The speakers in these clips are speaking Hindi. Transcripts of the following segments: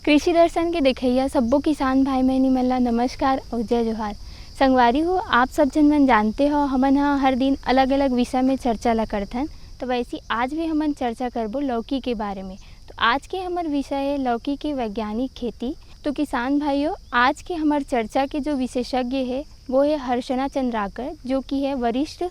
कृषि दर्शन के देखैया सब्बो किसान भाई बहनी मन ला नमस्कार और जय जोहार। संगवारी हो, आप सब जन मन जानते हो हमन हर दिन अलग अलग विषय में चर्चा ला करथन। तो वैसी आज भी हमन चर्चा करबो लौकी के बारे में। तो आज के हमार विषय है लौकी की वैज्ञानिक खेती। तो किसान भाइयों, आज के हमार चर्चा के जो विशेषज्ञ है वो है हर्षणा चंद्राकर, जो कि है वरिष्ठ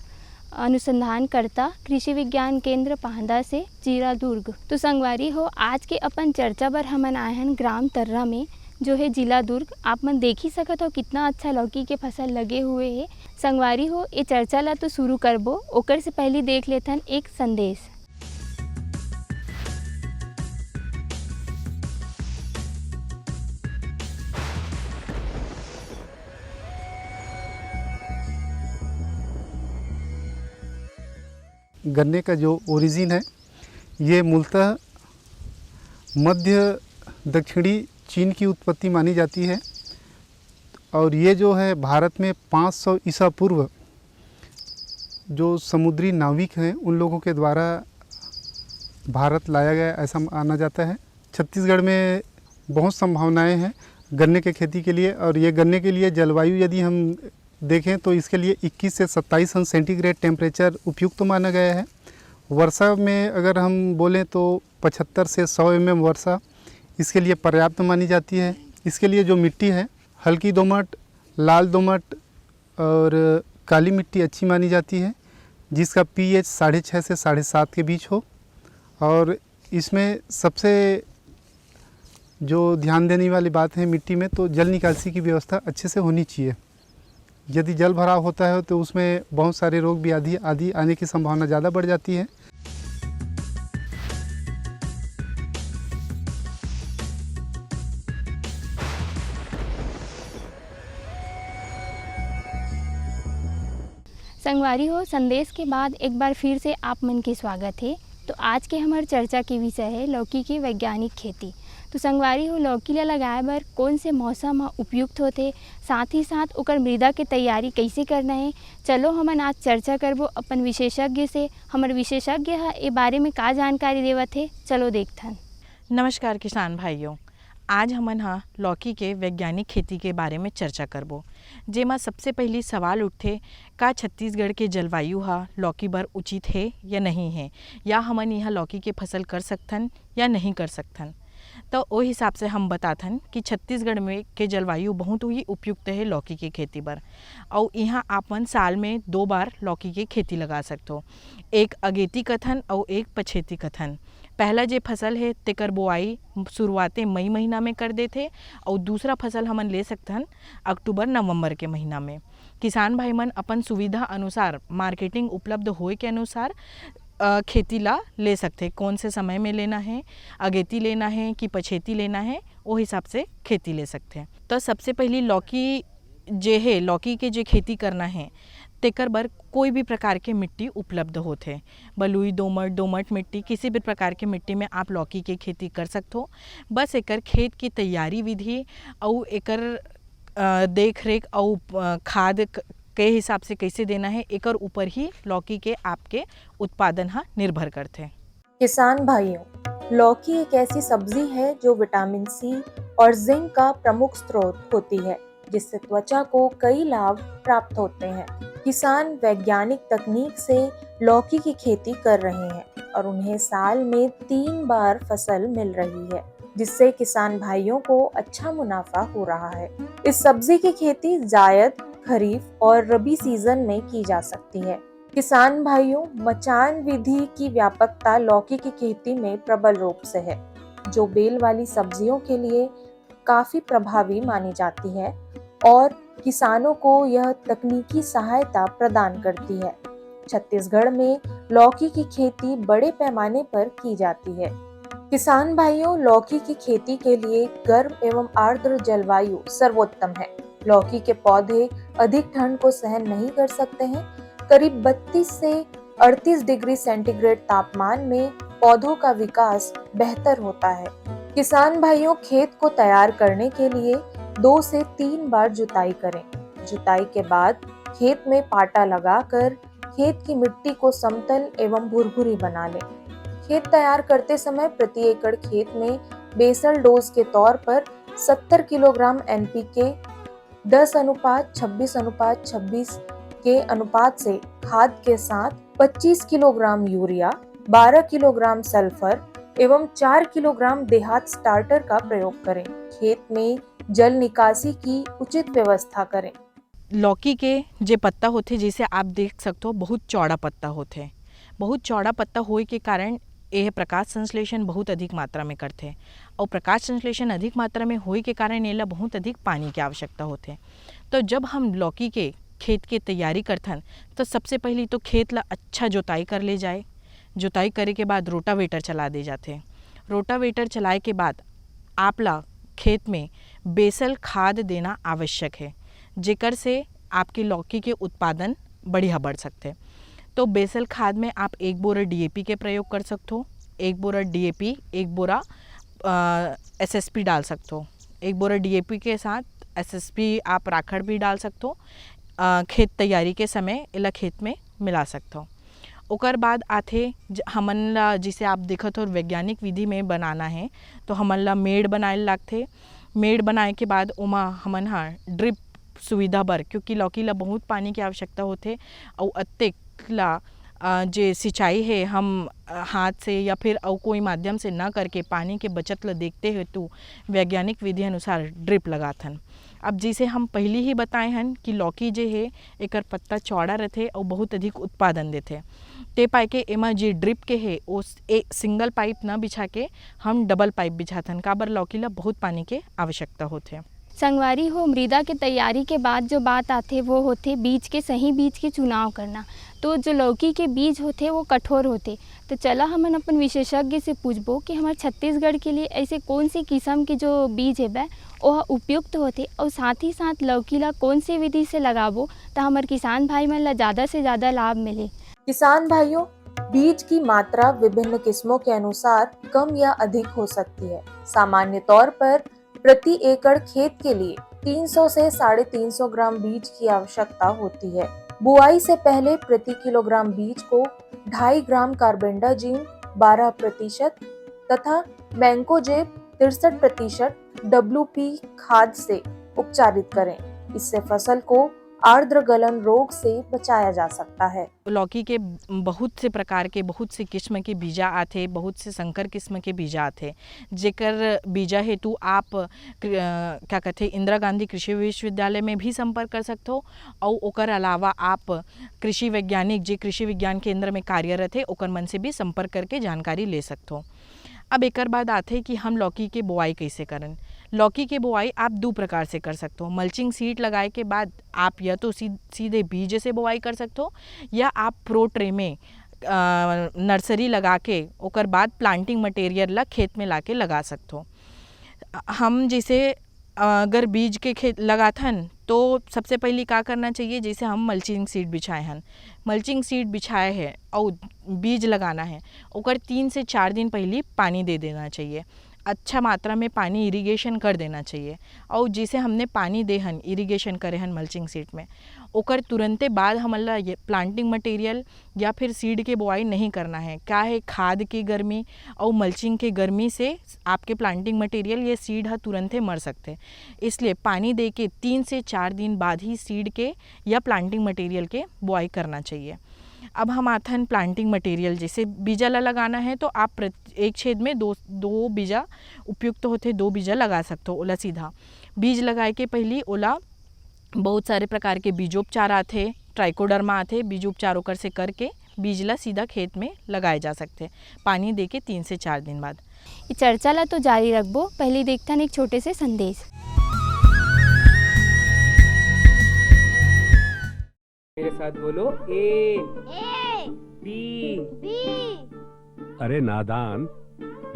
अनुसंधानकर्ता कृषि विज्ञान केंद्र पाहंदा से जीरा दुर्ग। तो संगवारी हो, आज के अपन चर्चा बर हमन आए हैं ग्राम तर्रा में, जो है जिला दुर्ग। आप मन देख ही सकत हो कितना अच्छा लौकी के फसल लगे हुए है। संगवारी हो, ये चर्चा ला तो शुरू करबो, ओकर से पहले देख लेथन एक संदेश। गन्ने का जो ओरिजिन है ये मूलतः मध्य दक्षिणी चीन की उत्पत्ति मानी जाती है और ये जो है भारत में 500 ईसा पूर्व जो समुद्री नाविक हैं उन लोगों के द्वारा भारत लाया गया ऐसा माना जाता है। छत्तीसगढ़ में बहुत संभावनाएं हैं गन्ने के खेती के लिए और ये गन्ने के लिए जलवायु यदि हम देखें तो इसके लिए 21 से 27 अंश सेंटीग्रेड टेम्परेचर उपयुक्त तो माना गया है। वर्षा में अगर हम बोलें तो 75 से 100 mm वर्षा इसके लिए पर्याप्त मानी जाती है। इसके लिए जो मिट्टी है हल्की दोमट, लाल दोमट और काली मिट्टी अच्छी मानी जाती है, जिसका pH 6.5 से 7.5 के बीच हो। और इसमें सबसे जो ध्यान देने वाली बात है मिट्टी में, तो जल निकासी की व्यवस्था अच्छे से होनी चाहिए। यदि जल भराव होता है तो उसमें बहुत सारे रोग व्याधि आदि आने की संभावना ज़्यादा बढ़ जाती है। संगवारी हो, संदेश के बाद एक बार फिर से आप मन के स्वागत है। तो आज के हमार चर्चा के विषय है लौकी की वैज्ञानिक खेती। तो संगवारी हो, लौकी ला लगाए बर कौन से मौसम उपयुक्त होते, साथ ही साथ ओकर मृदा के तैयारी कैसे करना है, चलो हमन आज चर्चा करबो अपन विशेषज्ञ से। हमार विशेषज्ञ है ए बारे में का जानकारी देवत है, चलो देखथन। नमस्कार किसान भाइयों, आज हमन लौकी के वैज्ञानिक खेती के बारे में चर्चा करबो। जेमा सबसे पहली सवाल उठे, का छत्तीसगढ़ के जलवायु लौकी बर उचित है या नहीं है, या हमन यहाँ लौकी के फसल कर सकथन या नहीं कर सकथन। तो वो हिसाब से हम बताथन कि छत्तीसगढ़ में के जलवायु बहुत ही उपयुक्त है लौकी के खेती बर। और यहाँ आपन साल में 2 बार लौकी के खेती लगा सकते, एक अगेती कथन और एक पछेती कथन। पहला जो फसल है तेकर बोआई शुरुआते मई महीना में कर देते और दूसरा फसल हमन ले सकथन अक्टूबर नवंबर के महीना में। किसान भाई मन अपन सुविधा अनुसार, मार्केटिंग उपलब्ध होए के अनुसार खेती ला ले सकते, कौन से समय में लेना है, अगेती लेना है कि पछेती लेना है, वो हिसाब से खेती ले सकते हैं। तो सबसे पहली लौकी जे है, लौकी के जो खेती करना है तेकर बर कोई भी प्रकार के मिट्टी उपलब्ध होते, बलुई, दोमट मिट्टी, किसी भी प्रकार के मिट्टी में आप लौकी के खेती कर सकते हो। बस एकर खेत की तैयारी विधि और एकर देख रेख और खाद के हिसाब से कैसे देना है, एकर ऊपर ही लौकी के आपके उत्पादन निर्भर करते हैं। किसान भाइयों, लौकी एक ऐसी सब्जी है जो विटामिन सी और जिंक का प्रमुख स्रोत होती है, जिससे त्वचा को कई लाभ प्राप्त होते हैं। किसान वैज्ञानिक तकनीक से लौकी की खेती कर रहे हैं और उन्हें साल में 3 बार फसल मिल रही है, जिससे किसान भाइयों को अच्छा मुनाफा हो रहा है। इस सब्जी की खेती जायद, खरीफ और रबी सीजन में की जा सकती है। किसान भाइयों, मचान विधि की व्यापकता लौकी की खेती में प्रबल रूप से है, जो बेल वाली सब्जियों के लिए काफी प्रभावी मानी जाती है और किसानों को यह तकनीकी सहायता प्रदान करती है। छत्तीसगढ़ में लौकी की खेती बड़े पैमाने पर की जाती है। किसान भाइयों, लौकी की खेती के लिए गर्म एवं आर्द्र जलवायु सर्वोत्तम है। लौकी के पौधे अधिक ठंड को सहन नहीं कर सकते हैं। करीब 32 से 38 डिग्री सेंटीग्रेड तापमान में पौधों का विकास बेहतर होता है। किसान भाइयों, खेत को तैयार करने के लिए 2 से 3 बार जुताई करें। जुताई के बाद खेत में पाटा लगाकर खेत की मिट्टी को समतल एवं भुरभुरी बना लें। खेत तैयार करते समय प्रति एकड़ खेत में बेसल डोज के तौर पर 70 किलोग्राम NPK 10:26:26 के अनुपात से खाद के साथ 25 किलोग्राम यूरिया, 12 किलोग्राम सल्फर एवं 4 किलोग्राम देहात स्टार्टर का प्रयोग करें। खेत में जल निकासी की उचित व्यवस्था करें। लौकी के जे पत्ता होते जैसे आप देख सकते हो बहुत चौड़ा पत्ता होते। बहुत चौड़ा पत्ता होए के कारण यह प्रकाश संश्लेषण बहुत अधिक मात्रा में करते और प्रकाश संश्लेषण अधिक मात्रा में होए के कारण एला बहुत अधिक पानी की आवश्यकता होते। तो जब हम लौकी के खेत के तैयारी करथन तो सबसे पहले तो खेत ला अच्छा जोताई कर ले जाए। जोताई करे के बाद रोटावेटर चला दे जाते। रोटावेटर चलाए के बाद आप ला खेत में बेसल खाद देना आवश्यक है, जेकर से आपकी लौकी के उत्पादन बढ़िया बढ़ सकते। तो बेसल खाद में आप 1 बोरा DAP के प्रयोग कर सकते हो, 1 बोरा DAP, 1 बोरा SSP डाल सकते हो। 1 बोरा DAP के साथ SSP आप राखड़ भी डाल सकते हो। खेत तैयारी के समय इला खेत में मिला सकते हो। ओकर बाद आथे हमन ला जिसे आप देखत हो वैज्ञानिक विधि में बनाना है तो हमन ला मेड़ बनाए लागथे। मेड़ बनाए के बाद ओमा हमन हा ड्रिप सुविधा बर, क्योंकि लौकी ला बहुत पानी की आवश्यकता होथे और अतेक ला जे सिंचाई है हम हाथ से या फिर और कोई माध्यम से ना करके पानी के बचत ला देखते हेतु वैज्ञानिक विधि अनुसार ड्रिप लगाथन। अब जैसे हम पहले ही बताए हैं कि लौकी जे है एकर पत्ता चौड़ा रहते और बहुत अधिक उत्पादन देते। ते पाए के एमा जे ड्रिप के है उस एक सिंगल पाइप ना बिछा के हम डबल पाइप बिछाथन, काबर लौकी ला बहुत पानी के आवश्यकता होते। संगवारी हो, मृदा के तैयारी के बाद जो बात आते वो होते बीज के सही बीज के चुनाव करना। तो जो लौकी के बीज होते वो कठोर होते, तो चला हमन अपन विशेषज्ञ से पूछबो कि हमारे छत्तीसगढ़ के लिए ऐसे कौन सी किस्म के जो बीज है वह उपयुक्त होते और साथ ही साथ लौकी ला कौन सी विधि से लगाबो तो हमारे किसान भाई मन ला ज़्यादा से ज़्यादा लाभ मिले। किसान भाइयों, बीज की मात्रा विभिन्न किस्मों के अनुसार कम या अधिक हो सकती है। सामान्य तौर पर प्रति एकड़ खेत के लिए 300 से 350 ग्राम बीज की आवश्यकता होती है। बुआई से पहले प्रति किलोग्राम बीज को 2.5 ग्राम कार्बेंडाजिम 12% तथा मैंकोजेब 63% WP खाद से उपचारित करें। इससे फसल को आर्द्र गलन रोग से बचाया जा सकता है। लौकी के बहुत से प्रकार के बहुत से किस्म के बीजा आते, बहुत से संकर किस्म के बीजा आते, जेकर बीजा हेतु आप क्या कहते इंदिरा गांधी कृषि विश्वविद्यालय में भी संपर्क कर सकते हो और ओकर अलावा आप कृषि वैज्ञानिक जे कृषि विज्ञान केंद्र में कार्यरत है ओकर मन से भी संपर्क करके जानकारी ले सकते हो। अब एक बात आते कि हम लौकी के बुआई कैसे करें। लौकी के बुआई आप 2 प्रकार से कर सकते हो। मल्चिंग सीट लगाए के बाद आप या तो सीधे बीज से बुआई कर सकते हो या आप प्रो ट्रे में नर्सरी लगा के ओकर बाद प्लांटिंग मटेरियल ला खेत में लाके लगा सकते हो। हम जैसे अगर बीज के खेत लगाथन तो सबसे पहले क्या करना चाहिए, जैसे हम मल्चिंग सीट बिछाए हैं, मल्चिंग सीट बिछाए हैं और बीज लगाना है ओकर 3 से 4 दिन पहले पानी दे देना चाहिए। अच्छा मात्रा में पानी इरिगेशन कर देना चाहिए और जिसे हमने पानी दे हन इरिगेशन करे हन मल्चिंग सीट में ओकर तुरंते बाद हमला ये प्लांटिंग मटेरियल या फिर सीड के बुआई नहीं करना है। क्या है, खाद की गर्मी और मल्चिंग के गर्मी से आपके प्लांटिंग मटेरियल ये सीड है तुरंते मर सकते, इसलिए पानी दे के 3 से 4 दिन बाद ही सीड के या प्लांटिंग मटेरियल के बुआई करना चाहिए। अब हम आथन प्लांटिंग मटेरियल जैसे बीजा ला लगाना है तो आप एक छेद में दो बीजा उपयुक्त होते, 2 बीजा लगा सकते हो। ओला सीधा बीज लगाए के पहले ओला बहुत सारे प्रकार के बीजोपचार आते, ट्राइकोडर्मा आते, बीजोपचार ओकर से करके बीज ला सीधा खेत में लगाए जा सकते पानी दे के 3 से 4 दिन बाद। ये चर्चा ला तो जारी रखबो, पहले देखता एक छोटे से संदेश। मेरे साथ बोलो ए बी। अरे नादान,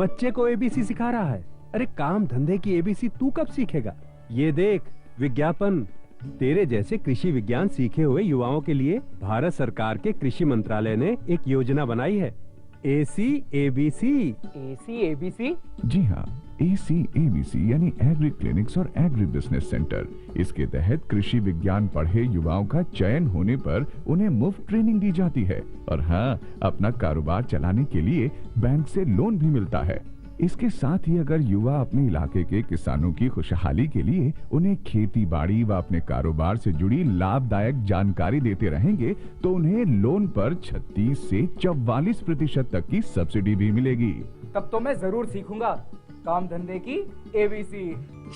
बच्चे को एबीसी सिखा रहा है। अरे काम धंधे की एबीसी तू कब सीखेगा? ये देख विज्ञापन, तेरे जैसे कृषि विज्ञान सीखे हुए युवाओं के लिए भारत सरकार के कृषि मंत्रालय ने एक योजना बनाई है, ACABC। ACABC? जी हाँ, ACABC यानी एग्री क्लिनिक्स और एग्री बिजनेस सेंटर। इसके तहत कृषि विज्ञान पढ़े युवाओं का चयन होने पर उन्हें मुफ्त ट्रेनिंग दी जाती है और हाँ, अपना कारोबार चलाने के लिए बैंक से लोन भी मिलता है। इसके साथ ही अगर युवा अपने इलाके के किसानों की खुशहाली के लिए उन्हें खेती बाड़ी व अपने कारोबार से जुड़ी लाभदायक जानकारी देते रहेंगे तो उन्हें लोन पर 36 से 44% तक की सब्सिडी भी मिलेगी। तब तो मैं जरूर सीखूंगा काम धंधे की एबीसी।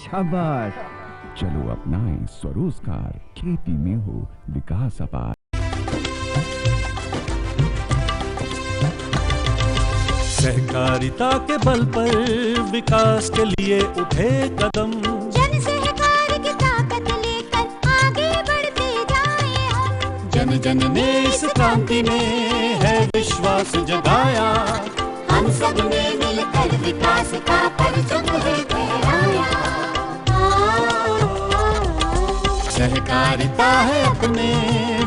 शाबाश, चलो अपनाएं स्वरोजगार, खेती में हो विकास अपार। सहकारिता के बल पर विकास के लिए उठे कदम, जन सहकार की ताकत लेकर आगे बढ़ते जाएं हम। जन जन ने इस क्रांति में है विश्वास जगाया, हम सब ने मिलकर विकास का परचम है फहराया। सहकारिता है अपने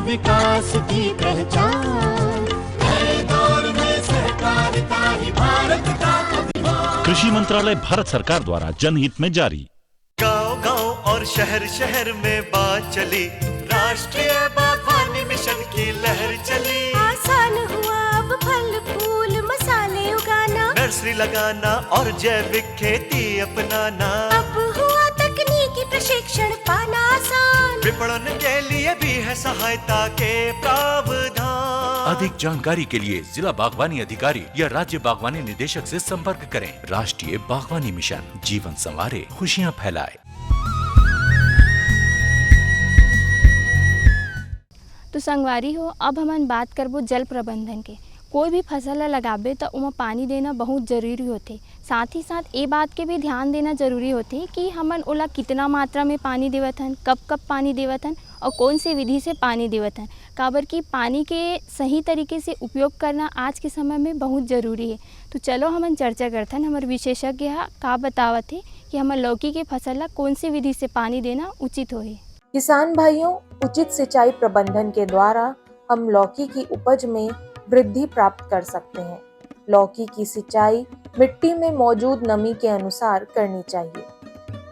विकास की पहचान, नए दौर में सहकारिता ही भारत का अभिमान। कृषि मंत्रालय भारत सरकार द्वारा जनहित में जारी। गांव-गांव और शहर शहर में बात चली, राष्ट्रीय बागवानी मिशन की लहर चली। आसान हुआ अब फल फूल मसाले उगाना, नर्सरी लगाना और जैविक खेती अपनाना। अब हुआ तकनीकी प्रशिक्षण पाना आसान, विपणन के लिए भी है सहायता के प्रावधान। अधिक जानकारी के लिए जिला बागवानी अधिकारी या राज्य बागवानी निदेशक से संपर्क करें। राष्ट्रीय बागवानी मिशन, जीवन संवारे, खुशियां फैलाए। तो संगवारी हो, अब हमन बात करबो जल प्रबंधन के। कोई भी फसल ला लगाबे तो उमा पानी देना बहुत ज़रूरी होते। साथ ही साथ ये बात के भी ध्यान देना ज़रूरी होते कि हमन ओला कितना मात्रा में पानी देवत हन, कब कब पानी देवत हन और कौन से विधि से पानी देवत हन। काबर कि पानी के सही तरीके से उपयोग करना आज के समय में बहुत ज़रूरी है। तो चलो हमन चर्चा करथन, हमारे विशेषज्ञ का बतावत है कि हमन लौकी के फसल ला कौन सी विधि से पानी देना उचित होही। किसान भाइयों, उचित सिंचाई प्रबंधन के द्वारा हम लौकी की उपज में वृद्धि प्राप्त कर सकते हैं। लौकी की सिंचाई मिट्टी में मौजूद नमी के अनुसार करनी चाहिए।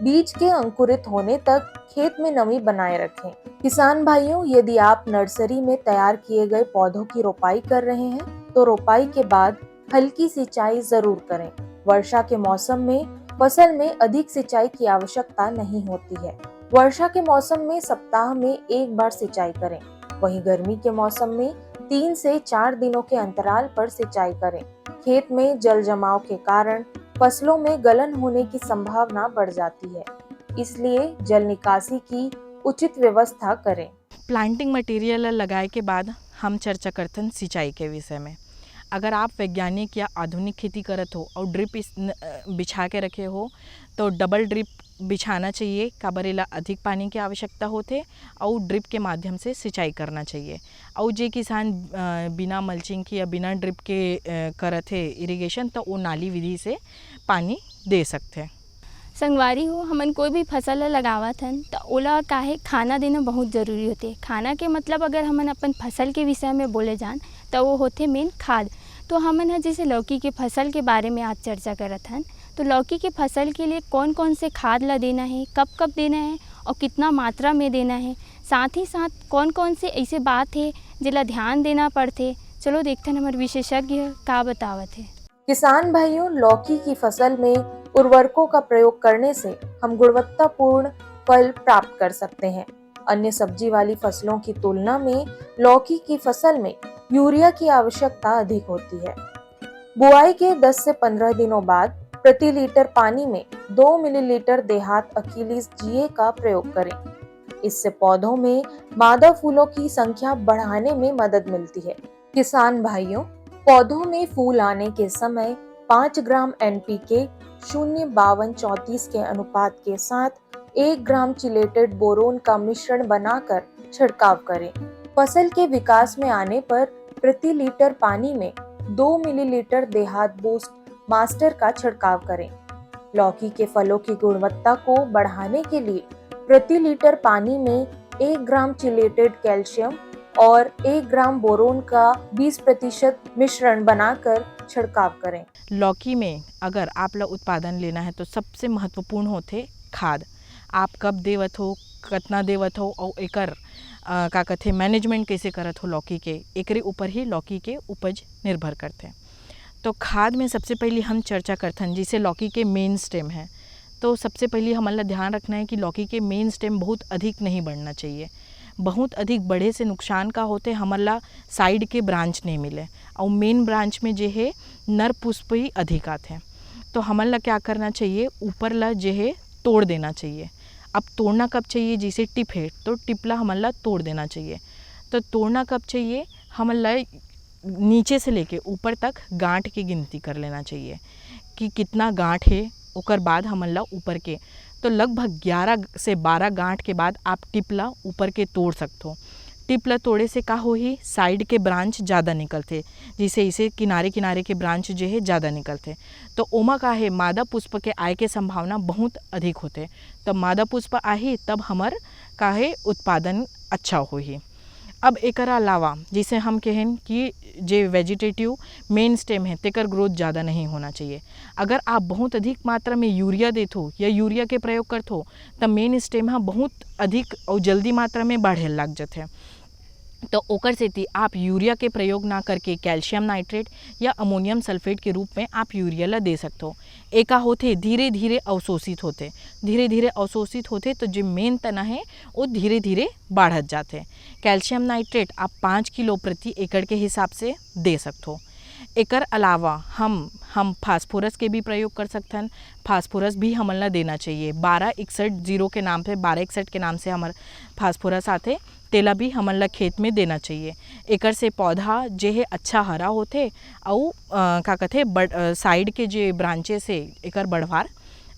बीज के अंकुरित होने तक खेत में नमी बनाए रखें। किसान भाइयों, यदि आप नर्सरी में तैयार किए गए पौधों की रोपाई कर रहे हैं तो रोपाई के बाद हल्की सिंचाई जरूर करें। वर्षा के मौसम में फसल में अधिक सिंचाई की आवश्यकता नहीं होती है। वर्षा के मौसम में सप्ताह में एक बार सिंचाई करें। वहीं गर्मी के मौसम में 3 से 4 दिनों के अंतराल पर सिंचाई करें। खेत में जल जमाव के कारण फसलों में गलन होने की संभावना बढ़ जाती है, इसलिए जल निकासी की उचित व्यवस्था करें। प्लांटिंग मटेरियल लगाए के बाद हम चर्चा करते हैं सिंचाई के विषय में। अगर आप वैज्ञानिक या आधुनिक खेती करत हो और ड्रिप बिछा के रखे हो तो डबल ड्रिप बिछाना चाहिए। काबरेला अधिक पानी की आवश्यकता होते और ड्रिप के माध्यम से सिंचाई करना चाहिए। और जे किसान बिना मल्चिंग की या बिना ड्रिप के करत है इरिगेशन तो वो नाली विधि से पानी दे सकते हैं। संगवारी हो, हमन कोई भी फसल ला लगावत हन तो ओला काहे खाना देना बहुत ज़रूरी होते। खाना के मतलब अगर हमन अपन फसल के विषय में बोले जान तो वो होते मेन खाद। तो हमन जैसे लौकी के फसल के बारे में आज चर्चा करत हन, तो लौकी के फसल के लिए कौन कौन से खाद ला देना है, कब कब देना है और कितना मात्रा में देना है। साथ ही साथ कौन कौन से ऐसे बात है जिला ध्यान देना पड़ते। चलो देखते हैं हमारे विशेषज्ञ का बतावत है। किसान भाइयों, लौकी की फसल में उर्वरकों का प्रयोग करने से हम गुणवत्तापूर्ण फल प्राप्त कर सकते हैं। अन्य सब्जी वाली फसलों की तुलना में लौकी की फसल में यूरिया की आवश्यकता अधिक होती है। बुआई के 10 से 15 दिनों बाद प्रति लीटर पानी में 2 मिलीलीटर देहात अकीलिस GA का प्रयोग करें। इससे पौधों में मादा फूलों की संख्या बढ़ाने में मदद मिलती है। किसान भाइयों, पौधों में फूल आने के समय 5 ग्राम NPK 0:52:34 के अनुपात के साथ 1 ग्राम चिलेटेड बोरोन का मिश्रण बनाकर छिड़काव करें। फसल के विकास में आने पर प्रति लीटर पानी में 2 मिलीलीटर देहात बूस्ट मास्टर का छिड़काव करें। लौकी के फलों की गुणवत्ता को बढ़ाने के लिए प्रति लीटर पानी में 1 ग्राम चिलेटेड कैल्शियम और 1 ग्राम बोरोन का 20% मिश्रण बनाकर छिड़काव करें। लौकी में अगर आप लोग उत्पादन लेना है तो सबसे महत्वपूर्ण होते खाद। आप कब देवत हो, कितना देवत हो और एकर का कहते मैनेजमेंट कैसे करत हो लौकी के, एकरे ऊपर ही लौकी के उपज निर्भर करते हैं। तो खाद में सबसे पहले हम चर्चा करथन जिसे लौकी के मेन स्टेम है। तो सबसे पहले हमारा ध्यान रखना है कि लौकी के मेन स्टेम बहुत अधिक नहीं बढ़ना चाहिए। बहुत अधिक बढ़े से नुकसान का होते हमारा साइड के ब्रांच नहीं मिले और मेन ब्रांच में जो है नर पुष्प ही अधिक आते हैं। तो हमारा क्या करना चाहिए, ऊपर ला जो है तोड़ देना चाहिए। अब तोड़ना कब चाहिए, जैसे टिप है तो टिपला हमारा तोड़ देना चाहिए। तो तोड़ना कब चाहिए, हमारा नीचे से लेके ऊपर तक गांठ की गिनती कर लेना चाहिए कि कितना गांठ है। ओकर बाद हमारा ऊपर के तो लगभग 11 से 12 गांठ के बाद आप टिपला ऊपर के तोड़ सकते हो। टिपला तोड़े से का हो ही साइड के ब्रांच ज़्यादा निकलते, जिसे इसे किनारे किनारे के ब्रांच जो है ज़्यादा निकलते। तो ओमा का है मादा पुष्प के आय के संभावना बहुत अधिक होते। तब मादा पुष्प आही तब हमर का है उत्पादन अच्छा हो ही। अब एकर अलावा जिसे हम कहें कि जे वेजिटेटिव मेन स्टेम है तेकर ग्रोथ ज़्यादा नहीं होना चाहिए। अगर आप बहुत अधिक मात्रा में यूरिया देते हो या यूरिया के प्रयोग करते हो तब मेन स्टेम हाँ बहुत अधिक और जल्दी मात्रा में बढ़े लग जाते हैं। तो ओकर सेती आप यूरिया के प्रयोग ना करके कैल्शियम नाइट्रेट या अमोनियम सल्फेट के रूप में आप यूरिया ला दे सकते हो। एका होते धीरे धीरे अवशोषित होते, धीरे धीरे अवशोषित होते तो जो मेन तना है वो धीरे धीरे बढ़त जाते। कैल्शियम नाइट्रेट आप 5 किलो प्रति एकड़ के हिसाब से दे सकते हो। एकर अलावा हम फास्फोरस के भी प्रयोग कर सकते हैं। फास्फोरस भी हमला देना चाहिए। 1261 के नाम से 1261 के नाम से हमारे फास्फोरस आते, तेला भी हमला खेत में देना चाहिए। एकर से पौधा जे है अच्छा हरा होते और का कहते साइड के जे ब्रांचेस है एकर बढ़वार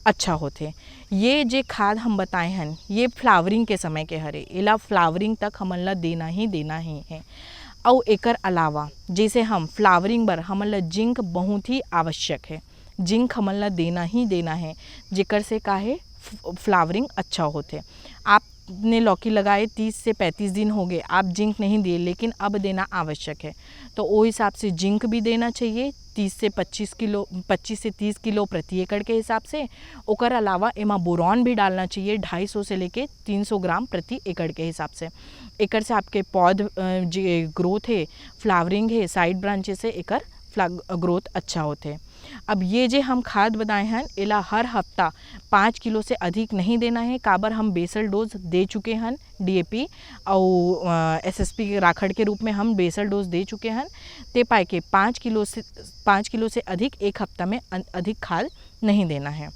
अच्छा होते। ये जे खाद हम बताए हैं ये फ्लावरिंग के समय के हरे, एला फ्लावरिंग तक हमला देना ही है। और एकर अलावा जैसे हम फ्लावरिंग बर हमला जिंक बहुत ही आवश्यक है। जिंक हमला देना है जेकर से का है फ्लावरिंग अच्छा होते। आपने लौकी लगाए 30 से 35 दिन हो गए, आप जिंक नहीं दिए लेकिन अब देना आवश्यक है। तो वो हिसाब से जिंक भी देना चाहिए 25 से 30 किलो प्रति एकड़ के हिसाब से। ओकर अलावा एमा बोरॉन भी डालना चाहिए 250 से लेके 300 ग्राम प्रति एकड़ के हिसाब से। एकर से आपके पौध जो ग्रोथ है, फ्लावरिंग है, साइड ब्रांचेस से एकर ग्रोथ अच्छा होते। अब ये जे हम खाद बताए हैं एला हर हफ्ता 5 किलो से अधिक नहीं देना है। काबर हम बेसल डोज दे चुके हैं, DAP और SSP के राखड़ के रूप में हम बेसल डोज दे चुके हैं। ते पाए के 5 किलो से अधिक एक हफ्ता में अधिक खाद नहीं देना है।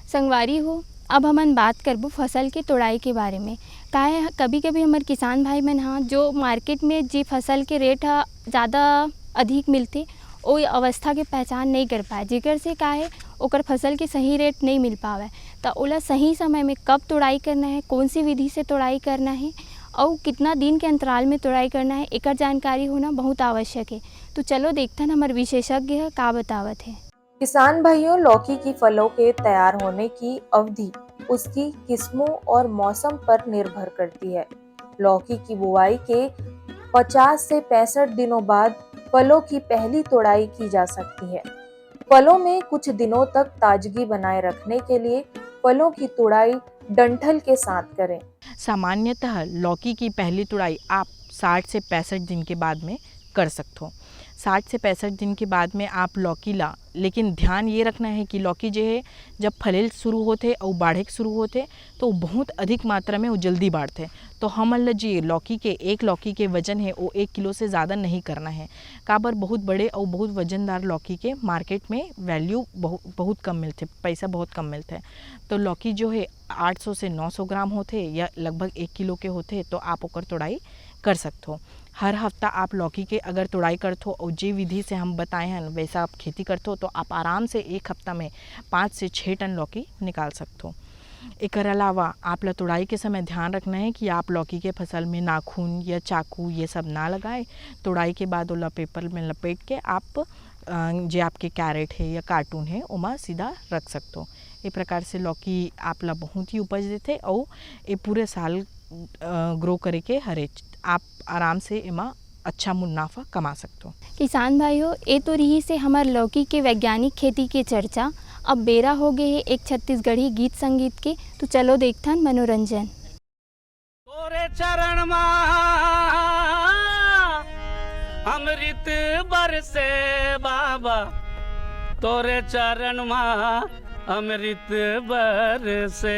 संगवारी हो, अब हमन बात करबो फसल के तोड़ाई के बारे में। काहे कभी कभी हमारे किसान भाई मन हाँ जो मार्केट में जी फसल के रेट ज़्यादा अधिक मिलते वो अवस्था के पहचान नहीं कर पाए, जेकर से का है ओकर फसल के सही रेट नहीं मिल पावे। तो ओला सही समय में कब तोड़ाई करना है, कौन सी विधि से तोड़ाई करना है और कितना दिन के अंतराल में तोड़ाई करना है, एकर जानकारी होना बहुत आवश्यक है। तो चलो देखते हैं हमारे विशेषज्ञ है का बतावत है। किसान भाइयों, लौकी की फलों के तैयार होने की अवधि उसकी किस्मों और मौसम पर निर्भर करती है। लौकी की बुआई के 50 से 65 दिनों बाद फलों की पहली तोड़ाई की जा सकती है। फलों में कुछ दिनों तक ताजगी बनाए रखने के लिए फलों की तोड़ाई डंठल के साथ करें। सामान्यतः लौकी की पहली तोड़ाई आप 60 से 65 दिन के बाद में कर सकते हो। 60 से 65 दिन के बाद में आप लौकी ला, लेकिन ध्यान ये रखना है कि लौकी जो है जब फलेल शुरू होते और बाढ़े शुरू होते तो बहुत अधिक मात्रा में वो जल्दी बढ़ते। तो हमन जी एक लौकी के वजन है वो 1 किलो से ज़्यादा नहीं करना है। काबर बहुत बड़े और बहुत वजनदार लौकी के मार्केट में वैल्यू बहुत कम मिलते, पैसा बहुत कम मिलते हैं। तो लौकी जो है 800 से 900 ग्राम होते या लगभग 1 किलो के होते तो आप ओकर तोड़ाई कर सकते हो। हर हफ्ता आप लौकी के अगर तोड़ाई करते हो और जे विधि से हम बताए हैं वैसा आप खेती करते हो तो आप आराम से एक हफ्ता में 5 से 6 टन लौकी निकाल सकते हो। एकर अलावा आप ला तोड़ाई के समय ध्यान रखना है कि आप लौकी के फसल में नाखून या चाकू ये सब ना लगाए। तोड़ाई के बाद ओला पेपर में लपेट के आप जो आपके कैरेट है या कार्टून है उमा सीधा रख सकते हो। ये प्रकार से लौकी आप ला बहुत ही उपज देते और ये पूरे साल ग्रो करे के हरे आप आराम से एमा अच्छा मुनाफा कमा सकते हो। किसान भाइयों, ये तो रही से हमार लौकी के वैज्ञानिक खेती के चर्चा। अब बेरा हो गए है एक छत्तीसगढ़ी गीत संगीत के, तो चलो देखथन मनोरंजन। तोरे चरण मा अमृत बरसे बाबा, तोरे चरण माँ अमृत बरसे।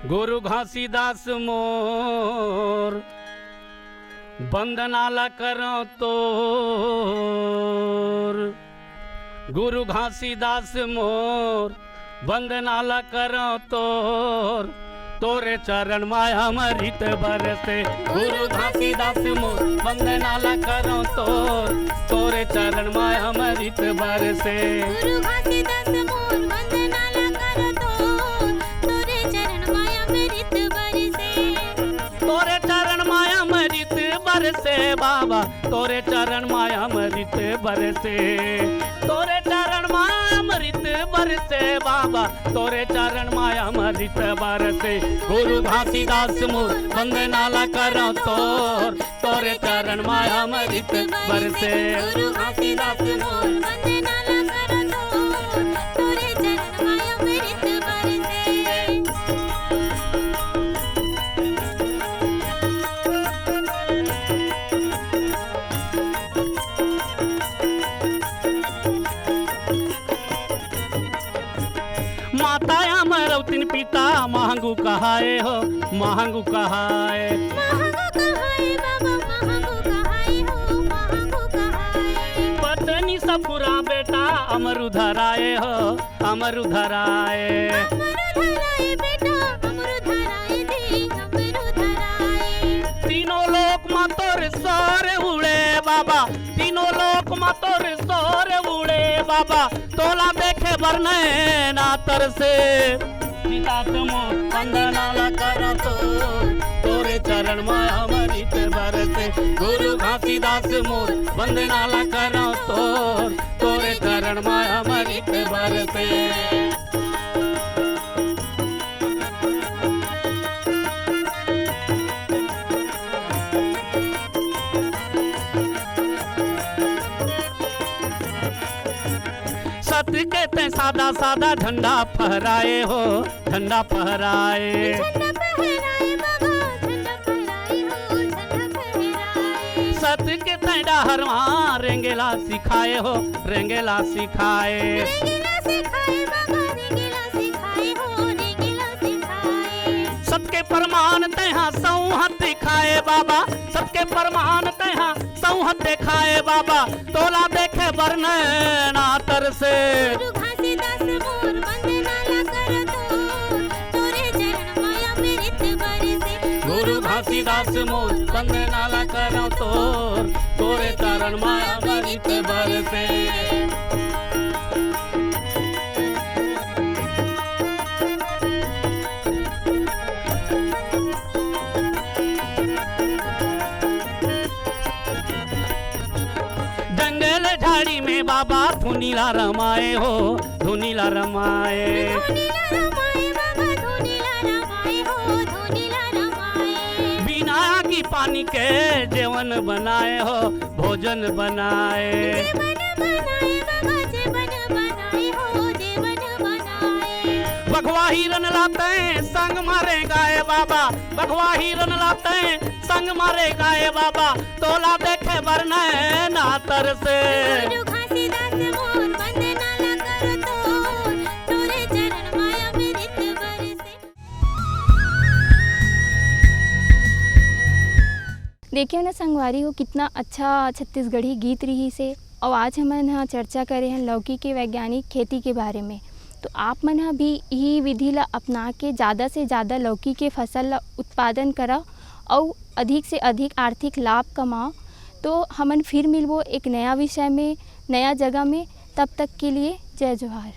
गुरु घासीदास मोर वंदनाला करो तोर। गुरु घासीदास मोर वंदनाला करो तोर। तोरे चरण माया अमृत बरसे। गुरु घासीदास मोर वंदनाला करो तोर। तोरे चरण माया अमृत बरसे। गुरु घासीदास मोर वंदनाला करो तोर। तोरे चरण माया अमृत बरसे। तोरे चरण माया अमृत बरसे बाबा। तोरे चरण माया अमृत बरसे। तोरे चरण माया अमृत बरसे बाबा। तोरे चरण माया अमृत बरसे। गुरु घासीदास मोर वंदनाला करो तोर। तोरे चरण माया अमृत बरसे। गुरु घासीदास मोर वंदनाला करो तोर। तोरे चरण माया अमृत बरसे। माता अमरवतीन पिता महंगू कहाए हो महंगू कहाए। महंगू कहाए बाबा महंगू कहाए हो महंगू कहाए। पत्नी सफुरा बेटा अमरुधराए हो अमरुधराए। अमरुधराए बेटा अमरुधराए दे अमरुधराए। तीनों लोक में तोर सोर उड़े बाबा। तीनों लोक में तोर सोर उड़े बाबा। तोला देखे बरने ना तरसे। पिता तुमो वंदनाला करो तोर। तोरे चरण माया अमृत बरसे। गुरु घासीदास मोर वंदनाला करो तोर। तोरे चरण माया अमृत बरसे। सत्य कहते सादा सादा झंडा फहराए हो झंडा फहराए। झंडा फहराए बाबा झंडा फहराए हो झंडा फहराए। सत्य कहते डहरवा रेंगेला सिखाए हो रेंगेला सिखाए। रेंगेला सिखाए बाबा रेंगेला सिखाए हो रेंगेला सिखाए। सबके प्रमाण तहाँ संहत दिखाए बाबा। सबके प्रमाण तहाँ संहत दिखाए बाबा। तोला देखे बरने ना तरसे। गुरु घासीदास मोर वंदनाला करो तोर। तोरे चरण माया अमृत बरसे। गुरु घासीदास मोर वंदनाला करो तोर। तोरे चरण माया अमृत बरसे। जंगल झाड़ी में बाबा धुनीला रमाए हो धुनीला रमाए। धुनीला रमाए बाबा धुनीला रमाए हो धुनीला रमाए। बिना की पानी के जेवन बनाए हो भोजन बनाए। जेवन बनाए बाबा जेवन बनाए हो जेवन बनाए। बघवा हिरन लाते संग मारे गाए बाबा। बघवा हिरन लाते संग मारे गाए बाबा। तोला देखे बरने ना तरसे। गुरु घासीदास मोर वंदनाला करो तोर। तोरे चरण माया अमृत बरसे। देखिए ना संगवारी हो कितना अच्छा छत्तीसगढ़ी गीत रही से। और आज हमन हाँ चर्चा करे हैं लौकी के वैज्ञानिक खेती के बारे में। तो आप मन हाँ भी यही विधि ला अपना के ज़्यादा से ज़्यादा लौकी के फसल ला उत्पादन करा और अधिक से अधिक आर्थिक लाभ कमाओ। तो हमन फिर मिलबो एक नया विषय में नया जगह में। तब तक के लिए जय जोहार।